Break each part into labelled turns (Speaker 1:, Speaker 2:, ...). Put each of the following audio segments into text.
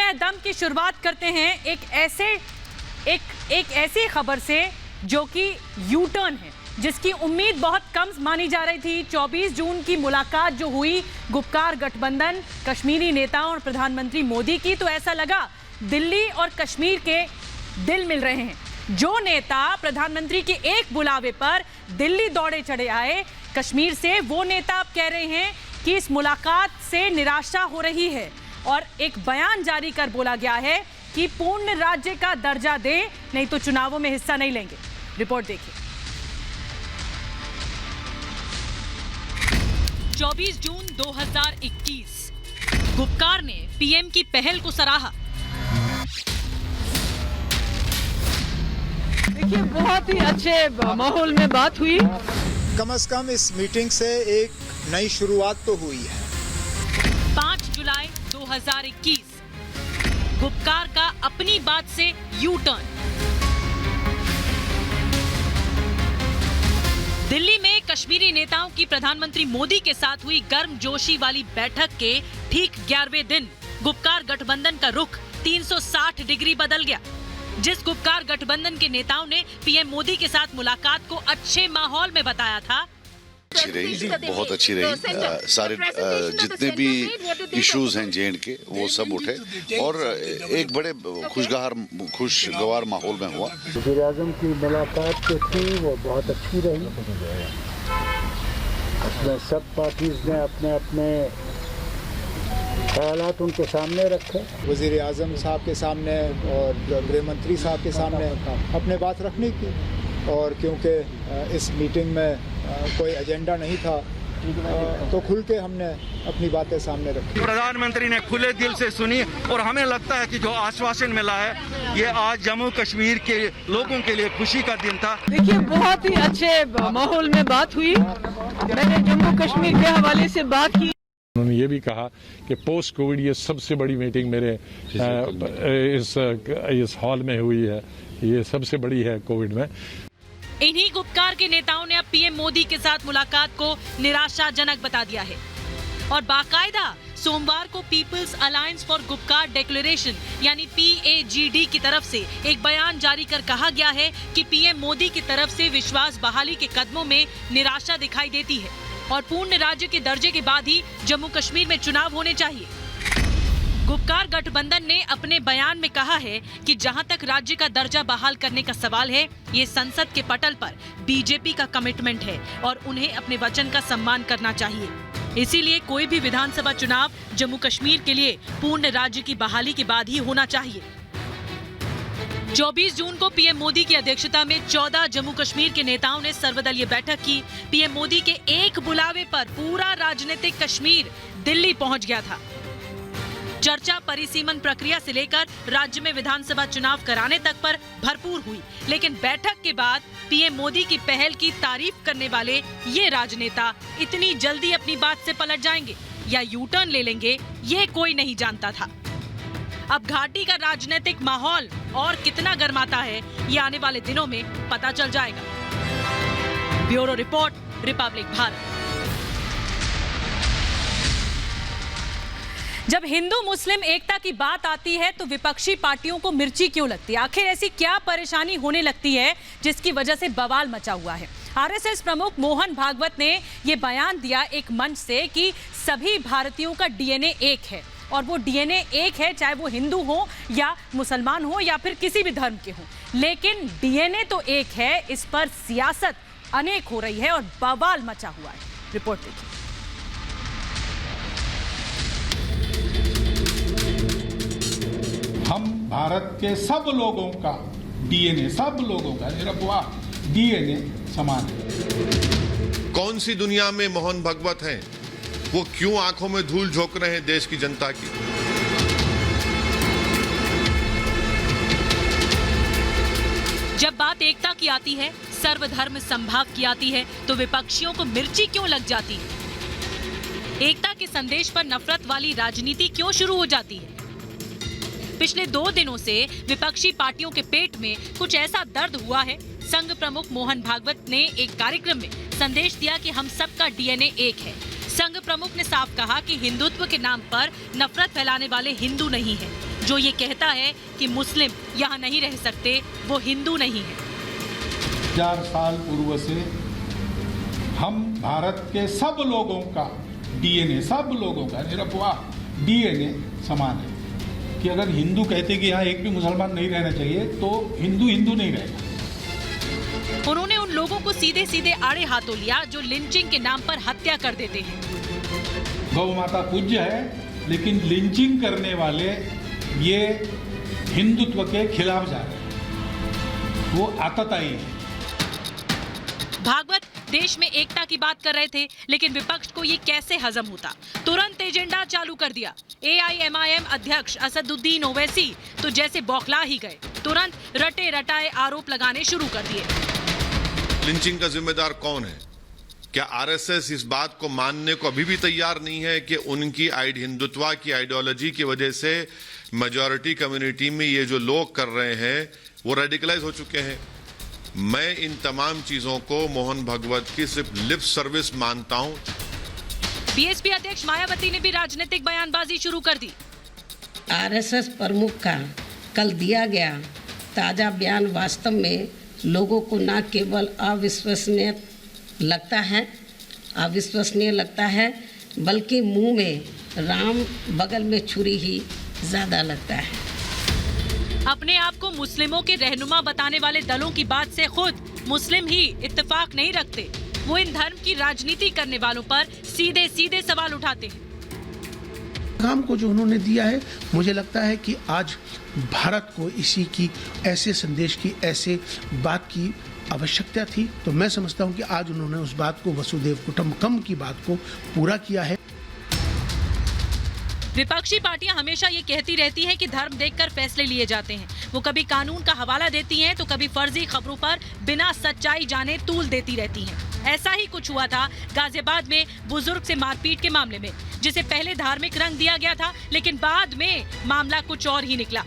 Speaker 1: नए दम की शुरुआत करते हैं एक ऐसी खबर से जो कि यू टर्न है, जिसकी उम्मीद बहुत कम मानी जा रही थी। 24 जून की मुलाकात जो हुई गुपकार गठबंधन, कश्मीरी नेताओं और प्रधानमंत्री मोदी की, तो ऐसा लगा दिल्ली और कश्मीर के दिल मिल रहे हैं। जो नेता प्रधानमंत्री के एक बुलावे पर दिल्ली दौड़े चढ़े आए कश्मीर से, वो नेता अब कह रहे हैं कि इस मुलाकात से निराशा हो रही है और एक बयान जारी कर बोला गया है कि पूर्ण राज्य का दर्जा दे, नहीं तो चुनावों में हिस्सा नहीं लेंगे। रिपोर्ट देखिए। 24 जून 2021 गुपकार ने पीएम की पहल को सराहा।
Speaker 2: देखिए, बहुत ही अच्छे माहौल में बात हुई।
Speaker 3: कम से कम इस मीटिंग से एक नई शुरुआत तो हुई है।
Speaker 1: 5 जुलाई 2021 गुपकार का अपनी बात से यू टर्न। दिल्ली में कश्मीरी नेताओं की प्रधानमंत्री मोदी के साथ हुई गर्मजोशी वाली बैठक के ठीक 11वें दिन गुपकार गठबंधन का रुख 360 डिग्री बदल गया। जिस गुपकार गठबंधन के नेताओं ने पीएम मोदी के साथ मुलाकात को अच्छे माहौल में बताया था,
Speaker 4: अच्छी रही, बहुत अच्छी रही। सारे जितने भी इश्यूज हैं जेएंड के, वो सब उठे और एक बड़े खुशगवार माहौल में हुआ।
Speaker 5: वज़ीर आज़म की मुलाकात जो थी वो बहुत अच्छी रही। उसमें सब पार्टीज ने अपने अपने ख्यालात उनके सामने रखे।
Speaker 3: वज़ीर आज़म साहब के सामने और गृह मंत्री साहब के सामने अपने बात रखने की, और क्योंकि इस मीटिंग में कोई एजेंडा नहीं था तो खुल के हमने अपनी बातें सामने रखी।
Speaker 6: प्रधानमंत्री ने खुले दिल से सुनी और हमें लगता है कि जो आश्वासन मिला है, ये आज जम्मू कश्मीर के लोगों के लिए खुशी का दिन था।
Speaker 2: देखिए, बहुत ही अच्छे माहौल में बात हुई। मैंने जम्मू कश्मीर के हवाले से बात की।
Speaker 7: उन्होंने ये भी कहा कि पोस्ट कोविड ये सबसे बड़ी मीटिंग मेरे इस हॉल में हुई है, ये सबसे बड़ी है कोविड में।
Speaker 1: इन्हीं गुपकार के नेताओं ने अब पीएम मोदी के साथ मुलाकात को निराशाजनक बता दिया है और बाकायदा सोमवार को peoples alliance for Gupkar declaration यानी PAGD की तरफ से एक बयान जारी कर कहा गया है कि पीएम मोदी की तरफ से विश्वास बहाली के कदमों में निराशा दिखाई देती है और पूर्ण राज्य के दर्जे के बाद ही जम्मू कश्मीर में चुनाव होने चाहिए। गुपकार गठबंधन ने अपने बयान में कहा है कि जहां तक राज्य का दर्जा बहाल करने का सवाल है, ये संसद के पटल पर बीजेपी का कमिटमेंट है और उन्हें अपने वचन का सम्मान करना चाहिए। इसीलिए कोई भी विधानसभा चुनाव जम्मू कश्मीर के लिए पूर्ण राज्य की बहाली के बाद ही होना चाहिए। 24 जून को पीएम मोदी की अध्यक्षता में 14 जम्मू कश्मीर के नेताओं ने सर्वदलीय बैठक की। पीएम मोदी के एक बुलावे पर पूरा राजनीतिक कश्मीर दिल्ली पहुंच गया था। चर्चा परिसीमन प्रक्रिया से लेकर राज्य में विधानसभा चुनाव कराने तक पर भरपूर हुई, लेकिन बैठक के बाद पीएम मोदी की पहल की तारीफ करने वाले ये राजनेता इतनी जल्दी अपनी बात से पलट जाएंगे या यू टर्न ले लेंगे, ये कोई नहीं जानता था। अब घाटी का राजनीतिक माहौल और कितना गर्माता है, ये आने वाले दिनों में पता चल जाएगा। Bureau report, Republic Bharat. जब हिंदू मुस्लिम एकता की बात आती है तो विपक्षी पार्टियों को मिर्ची क्यों लगती है? आखिर ऐसी क्या परेशानी होने लगती है जिसकी वजह से बवाल मचा हुआ है? आरएसएस प्रमुख मोहन भागवत ने ये बयान दिया एक मंच से कि सभी भारतीयों का डीएनए एक है और वो डीएनए एक है, चाहे वो हिंदू हो या मुसलमान हो या फिर किसी भी धर्म के हो, लेकिन डीएनए तो एक है। इस पर सियासत अनेक हो रही है और बवाल मचा हुआ है। रिपोर्ट देखिए।
Speaker 8: हम भारत के सब लोगों का डीएनए, सब लोगों का निरपवाह डीएनए समान है।
Speaker 4: कौन सी दुनिया में मोहन भागवत हैं? वो क्यों आंखों में धूल झोंक रहे हैं देश की जनता की?
Speaker 1: जब बात एकता की आती है, सर्वधर्म संभाव की आती है, तो विपक्षियों को मिर्ची क्यों लग जाती है? एकता के संदेश पर नफरत वाली राजनीति क्यों शुरू हो जाती है? पिछले 2 दिनों से विपक्षी पार्टियों के पेट में कुछ ऐसा दर्द हुआ है। संघ प्रमुख मोहन भागवत ने एक कार्यक्रम में संदेश दिया कि हम सबका डीएनए एक है। संघ प्रमुख ने साफ कहा कि हिंदुत्व के नाम पर नफरत फैलाने वाले हिंदू नहीं है। जो ये कहता है कि मुस्लिम यहाँ नहीं रह सकते, वो हिंदू नहीं है।
Speaker 8: 1000 साल पूर्व से हम भारत के सब लोगों का डीएनए, सब लोगों का निरपवाह डीएनए समान है कि अगर हिंदू कहते कि यहाँ एक भी मुसलमान नहीं रहना चाहिए तो हिंदू हिंदू नहीं रहेगा।
Speaker 1: उन्होंने उन लोगों को सीधे सीधे आड़े हाथों लिया जो लिंचिंग के नाम पर हत्या कर देते हैं।
Speaker 8: गौ माता पूज्य है, लेकिन लिंचिंग करने वाले ये हिंदुत्व के खिलाफ जा रहे हैं, वो आतताई है।
Speaker 1: भागवत देश में एकता की बात कर रहे थे, लेकिन विपक्ष को ये कैसे हजम होता? तुरंत एजेंडा चालू कर दिया। AIMIM अध्यक्ष असदुद्दीन ओवैसी तो जैसे बौखला ही गए, तुरंत रटे रटाए आरोप लगाने शुरू कर दिए।
Speaker 9: लिंचिंग का जिम्मेदार कौन है? क्या आरएसएस इस बात को मानने को अभी भी तैयार नहीं है कि उनकी हिंदुत्व की आइडियोलॉजी की वजह से मेजॉरिटी कम्युनिटी में ये जो लोग कर रहे हैं वो रेडिकलाइज हो चुके हैं? मैं इन तमाम चीजों को मोहन भागवत की सिर्फ लिप सर्विस मानता हूं।
Speaker 1: बीएसपी अध्यक्ष मायावती ने भी राजनीतिक बयानबाजी शुरू कर दी।
Speaker 10: आरएसएस प्रमुख का कल दिया गया ताजा बयान वास्तव में लोगों को न केवल अविश्वसनीय लगता है बल्कि मुंह में राम बगल में छुरी ही ज्यादा लगता है।
Speaker 1: अपने आप को मुस्लिमों के रहनुमा बताने वाले दलों की बात से खुद मुस्लिम ही इत्तेफाक नहीं रखते। वो इन धर्म की राजनीति करने वालों पर सीधे सीधे सवाल उठाते हैं।
Speaker 11: काम को जो उन्होंने दिया है, मुझे लगता है कि आज भारत को इसी की ऐसे संदेश की, ऐसे बात की आवश्यकता थी। तो मैं समझता हूं कि आज उन्होंने उस बात को, वसुदेव कुटुंबकम की बात को पूरा किया है।
Speaker 1: विपक्षी पार्टियां हमेशा ये कहती रहती हैं कि धर्म देखकर फैसले लिए जाते हैं। वो कभी कानून का हवाला देती हैं तो कभी फर्जी खबरों पर बिना सच्चाई जाने तूल देती रहती हैं। ऐसा ही कुछ हुआ था गाजियाबाद में बुजुर्ग से मारपीट के मामले में, जिसे पहले धार्मिक रंग दिया गया था, लेकिन बाद में मामला कुछ और ही निकला।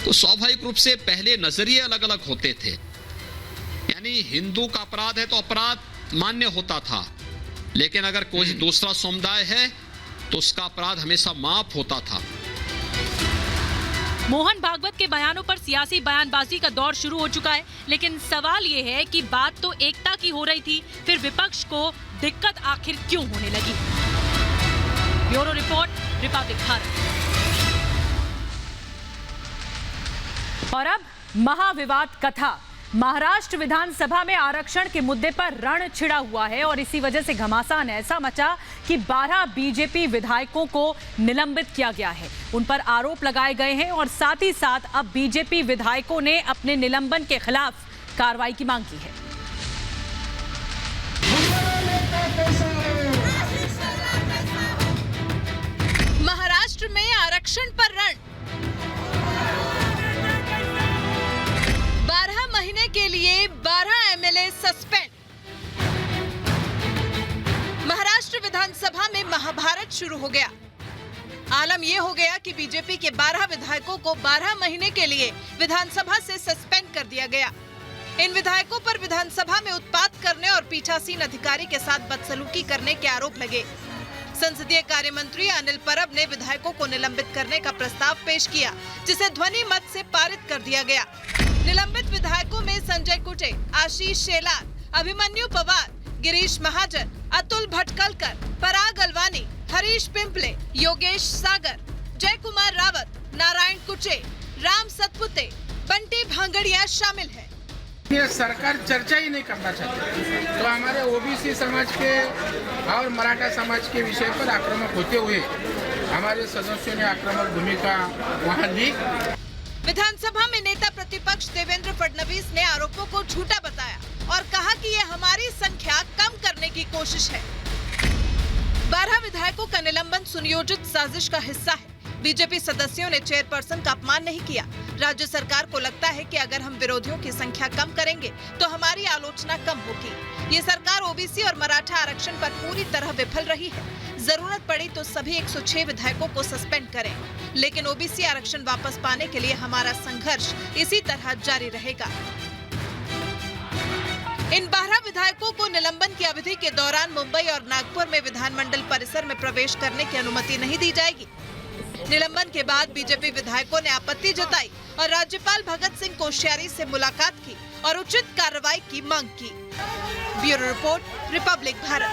Speaker 12: तो स्वाभाविक रूप से पहले नजरिए अलग अलग होते थे। यानी हिंदू का अपराध है तो अपराध मान्य होता था, लेकिन अगर कोई दूसरा समुदाय है तो उसका अपराध हमेशा माफ होता था।
Speaker 1: मोहन भागवत के बयानों पर सियासी बयानबाजी का दौर शुरू हो चुका है, लेकिन सवाल ये है कि बात तो एकता की हो रही थी, फिर विपक्ष को दिक्कत आखिर क्यों होने लगी? Bureau report, Republic Bharat. और अब महाविवाद कथा। महाराष्ट्र विधानसभा में आरक्षण के मुद्दे पर रण छिड़ा हुआ है और इसी वजह से घमासान ऐसा मचा कि 12 बीजेपी विधायकों को निलंबित किया गया है। उन पर आरोप लगाए गए हैं और साथ ही साथ अब बीजेपी विधायकों ने अपने निलंबन के खिलाफ कार्रवाई की मांग की है।
Speaker 13: महाराष्ट्र में आरक्षण पर रण। 12 महीने के लिए 12 एमएलए सस्पेंड। महाराष्ट्र विधानसभा में महाभारत शुरू हो गया। आलम यह हो गया कि बीजेपी के 12 विधायकों को 12 महीने के लिए विधानसभा से सस्पेंड कर दिया गया। इन विधायकों पर विधानसभा में उत्पात करने और पीठासीन अधिकारी के साथ बदसलूकी करने के आरोप लगे। संसदीय कार्य मंत्री अनिल परब ने विधायकों को निलंबित करने का प्रस्ताव पेश किया, जिसे ध्वनि मत से पारित कर दिया गया। निलंबित विधायकों में संजय कुटे, आशीष शेलार, अभिमन्यु पवार, गिरीश महाजन, अतुल भटकलकर, पराग अलवानी, हरीश पिंपले, योगेश सागर, जय कुमार रावत, नारायण कुचे, राम सतपुते, बंटी भांगड़िया शामिल है।
Speaker 14: ये सरकार चर्चा ही नहीं करना चाहती, तो हमारे ओबीसी समाज के और मराठा समाज के विषय पर आक्रामक होते हुए हमारे सदस्यों ने आक्रामक भूमिका वहां ली।
Speaker 13: विधानसभा में नेता प्रतिपक्ष देवेंद्र फडणवीस ने आरोपों को झूठा बताया और कहा कि ये हमारी संख्या कम करने की कोशिश है। 12 विधायकों का निलंबन सुनियोजित साजिश का हिस्सा है। बीजेपी सदस्यों ने चेयरपर्सन का अपमान नहीं किया। राज्य सरकार को लगता है कि अगर हम विरोधियों की संख्या कम करेंगे तो हमारी आलोचना कम होगी। ये सरकार ओबीसी और मराठा आरक्षण पर पूरी तरह विफल रही है। जरूरत पड़ी तो सभी 106 विधायकों को सस्पेंड करें, लेकिन ओबीसी आरक्षण वापस पाने के लिए हमारा संघर्ष इसी तरह जारी रहेगा। इन 12 विधायकों को निलंबन की अवधि के दौरान मुंबई और नागपुर में विधानमंडल परिसर में प्रवेश करने की अनुमति नहीं दी जाएगी। निलंबन के बाद बीजेपी विधायकों ने आपत्ति जताई और राज्यपाल भगत सिंह कोश्यारी से मुलाकात की और उचित कार्रवाई की मांग की। Bureau report, Republic Bharat.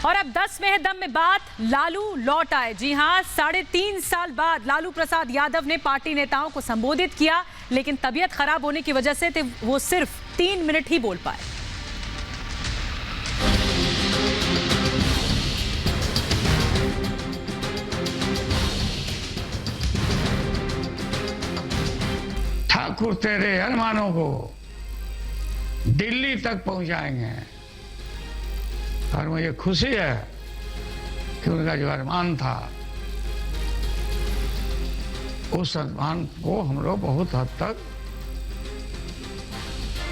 Speaker 1: और अब 10 में है दम में बात, लालू लौट आए। जी हां, 3.5 साल बाद लालू प्रसाद यादव ने पार्टी नेताओं को संबोधित किया, लेकिन तबीयत खराब होने की वजह से वो सिर्फ 3 मिनट ही बोल पाए।
Speaker 15: ठाकुर तेरे अरमानों को दिल्ली तक पहुंचाएंगे और मुझे खुशी है कि उनका जो अरमान था उस अरमान को हम लोग बहुत हद तक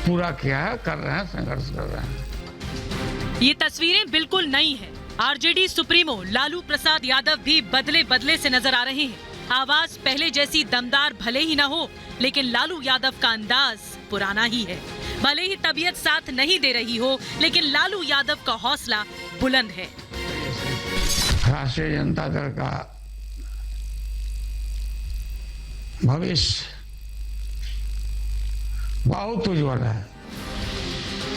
Speaker 15: पूरा किया है, कर रहे हैं, संघर्ष कर रहे हैं।
Speaker 1: ये तस्वीरें बिल्कुल नई हैं। आरजेडी सुप्रीमो लालू प्रसाद यादव भी बदले से नजर आ रहे हैं। आवाज पहले जैसी दमदार भले ही न हो, लेकिन लालू यादव का अंदाज पुराना ही है। भले ही तबीयत साथ नहीं दे रही हो, लेकिन लालू यादव का हौसला बुलंद है।
Speaker 15: राष्ट्रीय जनता दल का भविष्य बहुत उज्जवल है।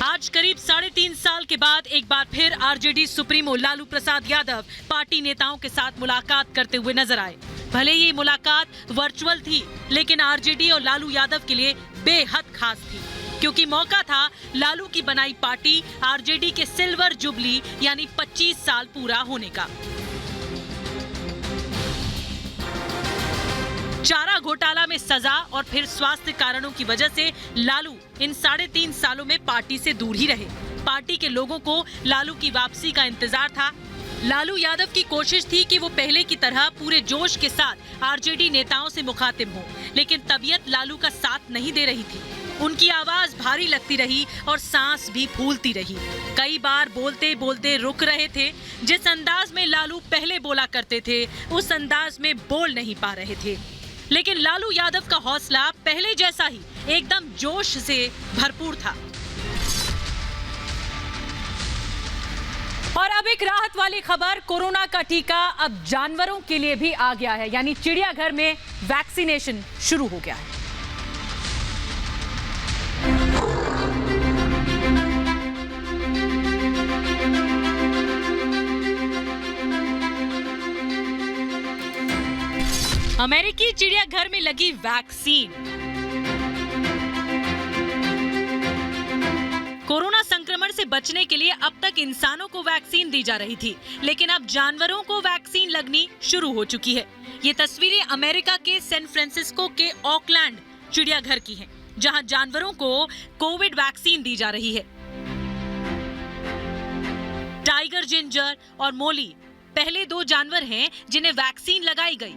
Speaker 1: आज करीब 3.5 साल के बाद एक बार फिर RJD supremo Lalu Prasad Yadav party नेताओं के साथ मुलाकात करते हुए नजर आए। भले ही मुलाकात वर्चुअल थी, लेकिन आरजेडी और लालू यादव के लिए बेहद खास थी, क्योंकि मौका था लालू की बनाई पार्टी आरजेडी के सिल्वर जुबली यानी 25 साल पूरा होने का। चारा घोटाला में सजा और फिर स्वास्थ्य कारणों की वजह से लालू इन 3.5 सालों में पार्टी से दूर ही रहे। पार्टी के लोगों को लालू की वापसी का इंतजार था। लालू यादव की कोशिश थी कि वो पहले की तरह पूरे जोश के साथ आरजेडी नेताओं से मुखातिब हो, लेकिन तबीयत लालू का साथ नहीं दे रही थी। उनकी आवाज भारी लगती रही और सांस भी फूलती रही। कई बार बोलते बोलते रुक रहे थे। जिस अंदाज में लालू पहले बोला करते थे, उस अंदाज में बोल नहीं पा रहे थे। लेकिन लालू यादव का हौसला पहले जैसा ही एकदम जोश से भरपूर था। और अब एक राहत वाली खबर, कोरोना का टीका अब जानवरों के लिए भी आ गया है, यानी चिड़ियाघर में वैक्सीनेशन शुरू हो गया है। अमेरिकी चिड़ियाघर में लगी वैक्सीन। कोरोना संक्रमण से बचने के लिए अब तक इंसानों को वैक्सीन दी जा रही थी, लेकिन अब जानवरों को वैक्सीन लगनी शुरू हो चुकी है। ये तस्वीरें अमेरिका के सैन फ्रांसिस्को के ऑकलैंड चिड़ियाघर की हैं, जहां जानवरों को कोविड वैक्सीन दी जा रही है। टाइगर जिंजर और मोली पहले 2 जानवर हैं जिन्हें वैक्सीन लगाई गई।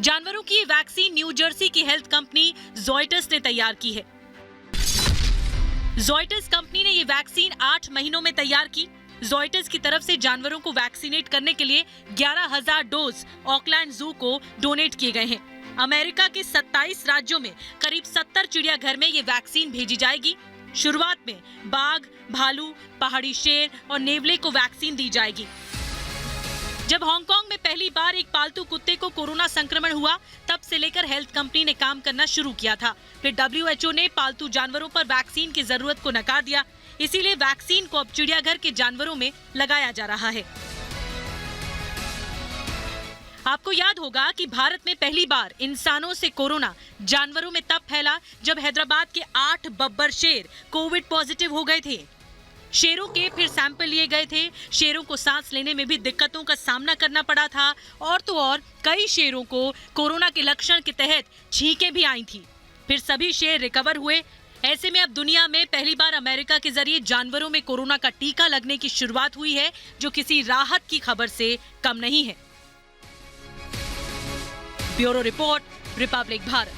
Speaker 1: जानवरों की ये वैक्सीन न्यू जर्सी की हेल्थ कंपनी ज़ोइटस ने तैयार की है। ज़ोइटस कंपनी ने ये वैक्सीन 8 महीनों में तैयार की। ज़ोइटस की तरफ से जानवरों को वैक्सीनेट करने के लिए 11,000 डोज ऑकलैंड जू को डोनेट किए गए हैं। अमेरिका के 27 राज्यों में करीब 70 चिड़ियाघर में ये वैक्सीन भेजी जाएगी। शुरुआत में बाघ, भालू, पहाड़ी शेर और नेवले को वैक्सीन दी जाएगी। जब हांगकांग में पहली बार एक पालतू कुत्ते को कोरोना संक्रमण हुआ, तब से लेकर हेल्थ कंपनी ने काम करना शुरू किया था। फिर WHO ने पालतू जानवरों पर वैक्सीन की जरूरत को नकार दिया, इसीलिए वैक्सीन को अब चिड़ियाघर के जानवरों में लगाया जा रहा है। आपको याद होगा कि भारत में पहली बार इंसानों से कोरोना जानवरों में तब फैला जब हैदराबाद के 8 बब्बर शेर कोविड पॉजिटिव हो गए थे। शेरों के फिर सैंपल लिए गए थे। शेरों को सांस लेने में भी दिक्कतों का सामना करना पड़ा था, और तो और कई शेरों को कोरोना के लक्षण के तहत छींकें भी आई थी। फिर सभी शेर रिकवर हुए। ऐसे में अब दुनिया में पहली बार अमेरिका के जरिए जानवरों में कोरोना का टीका लगने की शुरुआत हुई है, जो किसी राहत की खबर से कम नहीं है। Bureau report, Republic Bharat.